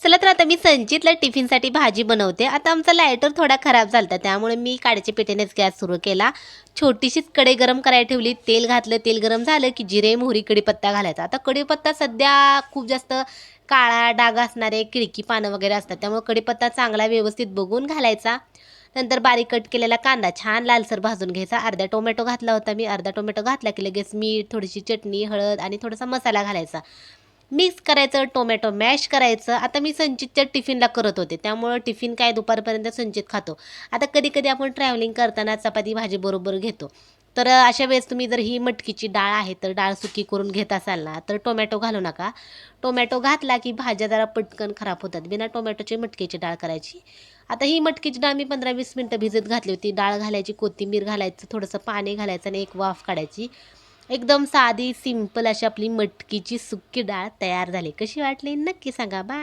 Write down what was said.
चला तर आता मी संचितला टिफिनसाठी भाजी बनवते. आता आमचा लायटर थोडा खराब झाला होता, त्यामुळे मी काड्याच्या पेटीनेच गॅस सुरू केला. छोटीशीच कढई गरम करायला ठेवली. तेल घातलं, तेल गरम झालं की जिरे, मोहरी, कढीपत्ता घालायचा. आता कढीपत्ता सध्या खूप जास्त काळा डाग असणारे खिडकी पानं वगैरे असतात, त्यामुळे कढीपत्ता चांगला व्यवस्थित बघून घालायचा. नंतर बारीक कट केलेला कांदा छान लालसर भाजून घ्यायचा. अर्धा टोमॅटो घातला होता मी. अर्धा टोमॅटो घातला की लगेच मीठ, थोडीशी चटणी, हळद आणि थोडासा मसाला घालायचा. मिक्स करायचं, टोमॅटो मॅश करायचं. आता मी संचितच्या टिफिनला करत होते, त्यामुळं टिफिन काय दुपारपर्यंत संचित खातो. आता कधी-कधी आपण ट्रॅव्हलिंग करताना चपाती भाजी बरोबर घेतो. तर अशा वेळेस तुम्ही जर ही मटकीची डाळ आहे, तर डाळ सुकी करून घेत असाल ना, तर टोमॅटो घालू नका. टोमॅटो घातला की भाज्या जरा पटकन खराब होतात. बिना टोमॅटोची मटकीची डाळ करायची. आता ही मटकीची डाळ मी 15-20 मिनिटं भिजत घातली होती. डाळ घालायची, कोथिंबीर घालायचं, थोडंसं पाणी घालायचं आणि एक वाफ काढायची. एकदम साधी सिंपल अशी आपली मटकीची सुक्की डाळ तयार झाली. कशी वाटली नक्की सांगा. बाय.